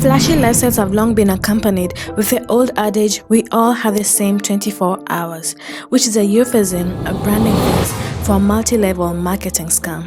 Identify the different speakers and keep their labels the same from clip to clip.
Speaker 1: Flashy lifestyles have long been accompanied with the old adage, we all have the same 24 hours, which is a euphemism, a branding phrase for a multi-level marketing scam.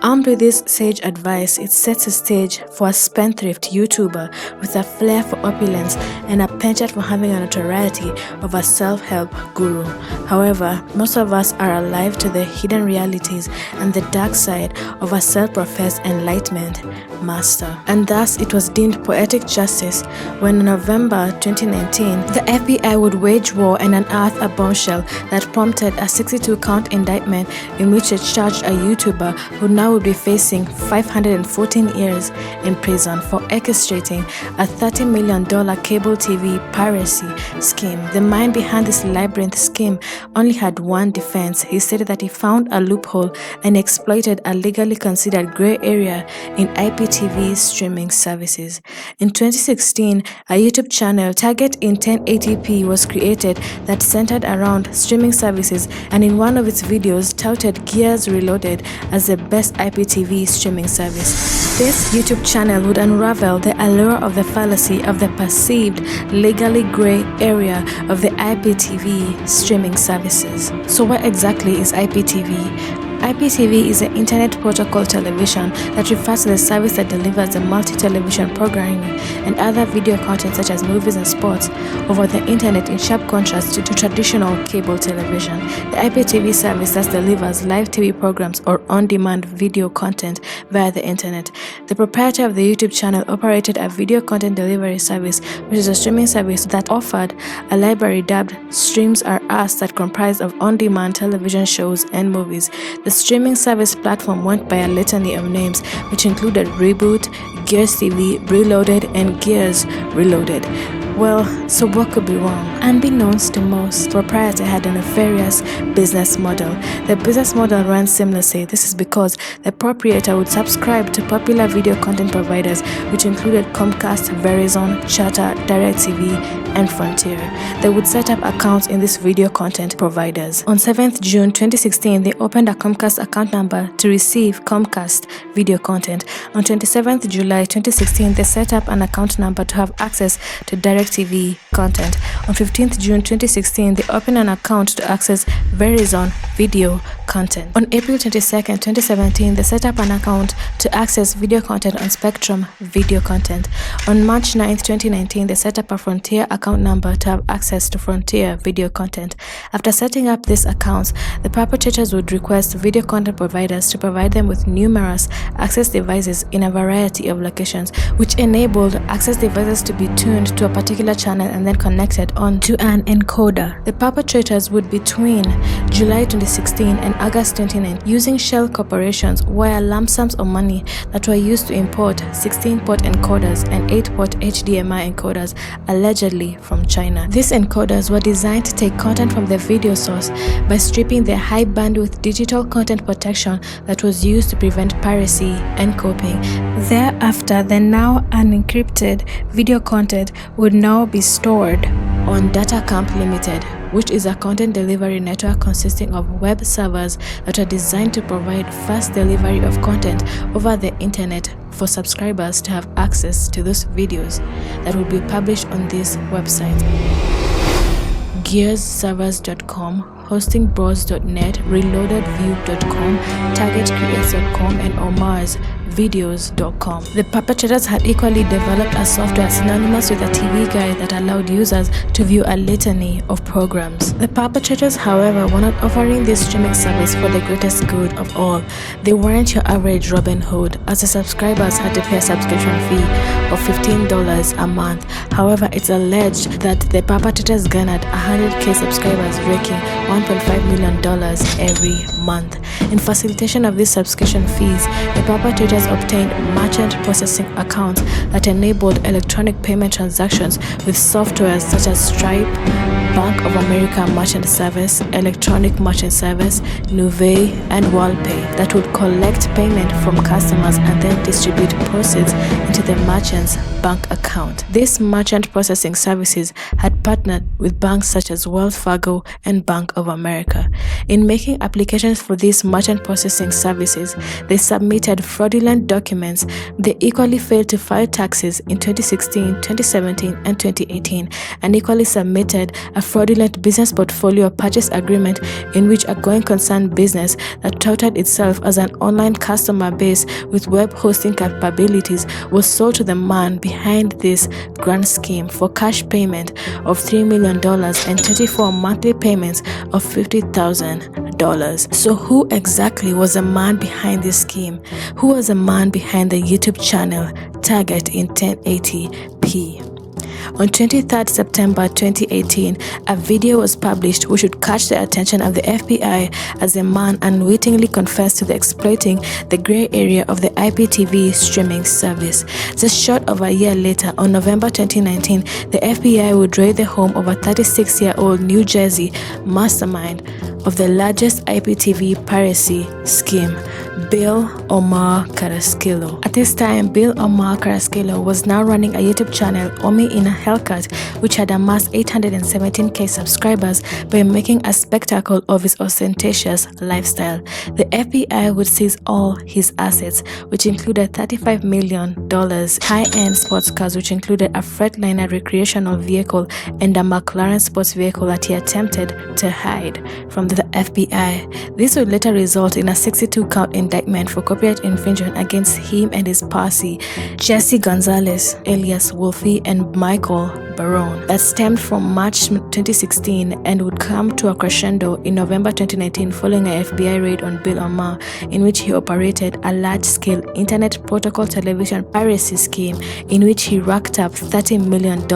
Speaker 1: Armed with this sage advice, it sets a stage for a spendthrift YouTuber with a flair for opulence and a penchant for having a notoriety of a self-help guru. However, most of us are alive to the hidden realities and the dark side of a self-professed enlightenment master. And thus, it was deemed poetic justice when in November 2019, the FBI would wage war and unearth a bombshell that prompted a 62-count indictment in which it charged a YouTuber who now would be facing 514 years in prison for orchestrating a $30 million cable TV piracy scheme. The mind behind this labyrinth scheme only had one defense. He stated that he found a loophole and exploited a legally considered gray area in IPTV streaming services. In 2016, a YouTube channel, Target in 1080p, was created that centered around streaming services, and in one of its videos touted Gears Reloaded as the best IPTV streaming service. This YouTube channel would unravel the allure of the fallacy of the perceived legally gray area of the IPTV streaming services. So what exactly is IPTV? IPTV is an Internet Protocol Television that refers to the service that delivers the multi-television programming and other video content such as movies and sports over the Internet, in sharp contrast to traditional cable television. The IPTV service thus delivers live TV programs or on-demand video content via the Internet. The proprietor of the YouTube channel operated a video content delivery service, which is a streaming service that offered a library dubbed Streams Are Us that comprised of on-demand television shows and movies. The streaming service platform went by a litany of names, which included Reboot, Gears TV, Reloaded, and Gears Reloaded. Well, so what could be wrong? Unbeknownst to most, the proprietor had a nefarious business model. The business model ran seamlessly. This is because the proprietor would subscribe to popular video content providers, which included Comcast, Verizon, Charter, DirecTV, and Frontier. They would set up accounts in these video content providers. On 7th June 2016, they opened a Comcast account number to receive Comcast video content. On 27th July 2016, they set up an account number to have access to DirecTV content. On 15th June 2016, they opened an account to access Verizon video content. On April 22nd, 2017, they set up an account to access video content on Spectrum video content. On March 9th, 2019, they set up a Frontier account number to have access to Frontier video content. After setting up these accounts, the perpetrators would request video content providers to provide them with numerous access devices in a variety of locations, which enabled access devices to be tuned to a particular channel and then connected on to an encoder. The perpetrators would, between July 2016 and August 2019, using shell corporations, wire lump sums of money that were used to import 16-port encoders and 8-port HDMI encoders, allegedly from China. These encoders were designed to take content from the video source by stripping the high bandwidth digital content protection that was used to prevent piracy and copying. Thereafter, the now unencrypted video content would now be stored on Datacamp Limited, which is a content delivery network consisting of web servers that are designed to provide fast delivery of content over the internet for subscribers to have access to those videos that will be published on this website: gearsservers.com, hostingbros.net, reloadedview.com, targetcreates.com, and omarsvideos.com. The perpetrators had equally developed a software synonymous with a TV guide that allowed users to view a litany of programs. The perpetrators, however, were not offering this streaming service for the greatest good of all. They weren't your average Robin Hood, as the subscribers had to pay a subscription fee of $15 a month. However, it's alleged that the perpetrators garnered 100,000 subscribers, raking $1.5 million every month. In facilitation of these subscription fees, the perpetrators obtained merchant processing accounts that enabled electronic payment transactions with softwares such as Stripe, Bank of America Merchant Service, Electronic Merchant Service, Nuvei, and WorldPay that would collect payment from customers and then distribute proceeds into the merchant's bank account. These merchant processing services had partnered with banks such as Wells Fargo and Bank of America. In making applications for these merchant processing services, they submitted fraudulent documents. They equally failed to file taxes in 2016, 2017, and 2018, and equally submitted a fraudulent business portfolio purchase agreement in which a going concern business that touted itself as an online customer base with web hosting capabilities was sold to the man behind this grand scheme for cash payment of $3 million and 24 monthly payments of $50,000. So who exactly was the man behind this scheme? Who was the man behind the YouTube channel Target in 1080p? On 23rd September 2018, a video was published which would catch the attention of the FBI as the man unwittingly confessed to exploiting the gray area of the IPTV streaming service. Just short of a year later, on November 2019, the FBI would raid the home of a 36-year-old New Jersey mastermind of the largest IPTV piracy scheme, Bill Omar Carrasquillo. At this time, Bill Omar Carrasquillo was now running a YouTube channel, Omi in a Hellcat, which had amassed 817k subscribers by making a spectacle of his ostentatious lifestyle. The FBI would seize all his assets, which included $35 million, high-end sports cars, which included a Freightliner recreational vehicle and a McLaren sports vehicle that he attempted to hide from the FBI. This would later result in a 62-count indictment for copyright infringement against him and his posse, Jesse Gonzalez, alias Wolfie, and Michael Barone, that stemmed from March 2016 and would come to a crescendo in November 2019 following an FBI raid on Bill Omar, in which he operated a large-scale internet protocol television piracy scheme in which he racked up $30 million.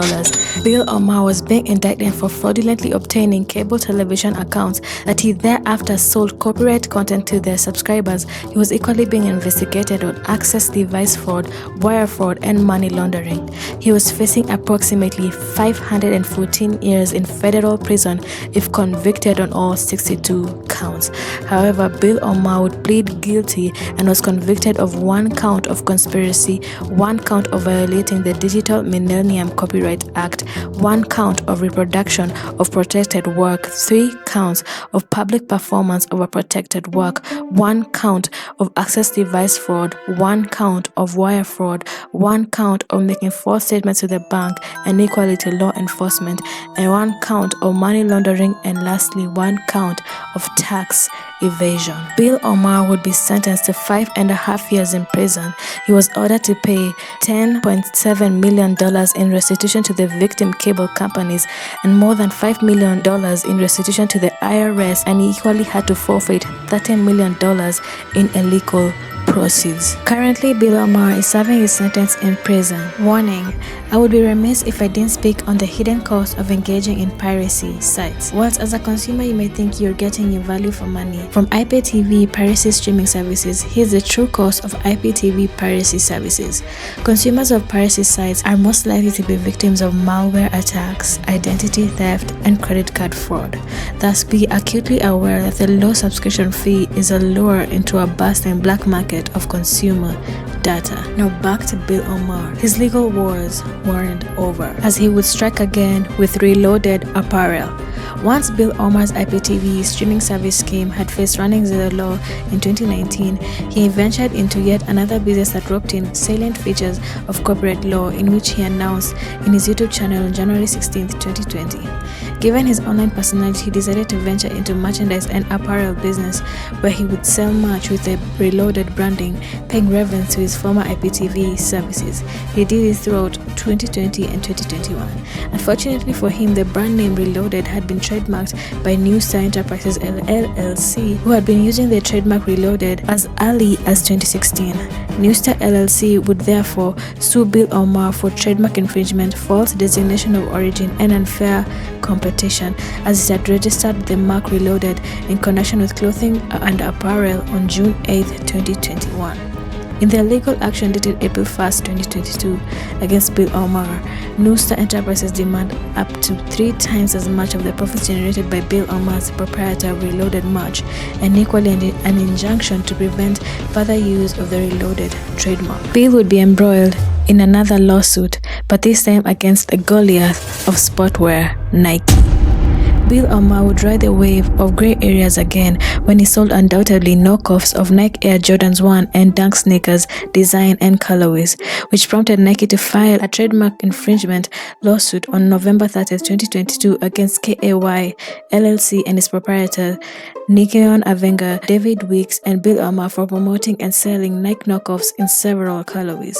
Speaker 1: Bill Omar was being indicted for fraudulently obtaining cable television accounts that he thereafter sold copyright content to their subscribers. He was equally being investigated on access device fraud, wire fraud, and money laundering. He was facing approximately 514 years in federal prison if convicted on all 62 counts. However, Bill Omar would plead guilty and was convicted of 1 count of conspiracy, 1 count of violating the Digital Millennium Copyright Act, 1 count of reproduction of protected work, 3 counts of public performance of a protected work, 1 count of access device fraud, 1 count of wire fraud, 1 count of making false statements to the bank and equally to law enforcement, and 1 count of money laundering, and lastly 1 count of tax evasion. Bill Omar would be sentenced to 5.5 years in prison. He was ordered to pay $10.7 million in restitution to the victim cable companies and more than $5 million in restitution to the IRS, and he equally had to forfeit $30 million in illegal proceeds. Currently, Bill Omar is serving his sentence in prison. Warning: I would be remiss if I didn't speak on the hidden cost of engaging in piracy sites. Whilst as a consumer you may think you're getting your value for money from IPTV piracy streaming services, here's the true cost of IPTV piracy services. Consumers of piracy sites are most likely to be victims of malware attacks, identity theft, and credit card fraud. Thus, be acutely aware that the low subscription fee is a lure into a bustling black market of consumer data. Now back to Bill Omar. His legal wars weren't over, as he would strike again with Reloaded Apparel. Once Bill Omar's IPTV streaming service scheme had faced runnings in the law in 2019, he ventured into yet another business that roped in salient features of corporate law, in which he announced in his YouTube channel on January 16, 2020. Given his online personality, he decided to venture into merchandise and apparel business, where he would sell merch with a Reloaded branding, paying reverence to his former IPTV services. He did this throughout 2020 and 2021. Unfortunately for him, the brand name Reloaded had been trademarked by New Star Enterprises LLC, who had been using the trademark Reloaded as early as 2016. New Star LLC would therefore sue Bill Omar for trademark infringement, false designation of origin, and unfair competition, as it had registered the mark Reloaded in connection with clothing and apparel on June 8, 2021. In their legal action dated April 1, 2022, against Bill Omar, Nooster Enterprises demand up to 3 times as much of the profits generated by Bill Omar's proprietor of Reloaded merch, and equally an injunction to prevent further use of the Reloaded trademark. Bill would be embroiled in another lawsuit, but this time against a Goliath of sportwear, Nike. Bill Omar would ride the wave of gray areas again when he sold undoubtedly knockoffs of Nike Air Jordans 1 and Dunk sneakers design and colorways, which prompted Nike to file a trademark infringement lawsuit on November 30, 2022 against KAY LLC and its proprietor Nikion Avenga, David Weeks, and Bill Omar for promoting and selling Nike knockoffs in several colorways.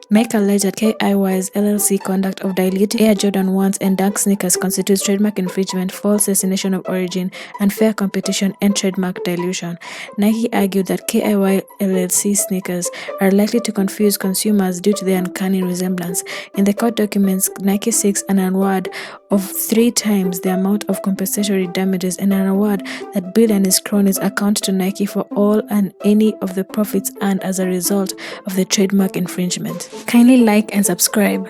Speaker 1: Nike alleged that KIY's LLC conduct of diluting Air Jordan 1s and Dunk sneakers constitutes trademark infringement, false destination of origin, unfair competition, and trademark dilution. Nike argued that KIY LLC sneakers are likely to confuse consumers due to their uncanny resemblance. In the court documents, Nike seeks an award of 3 times the amount of compensatory damages and an award that Bill and his cronies account to Nike for all and any of the profits earned as a result of the trademark infringement. Kindly like and subscribe.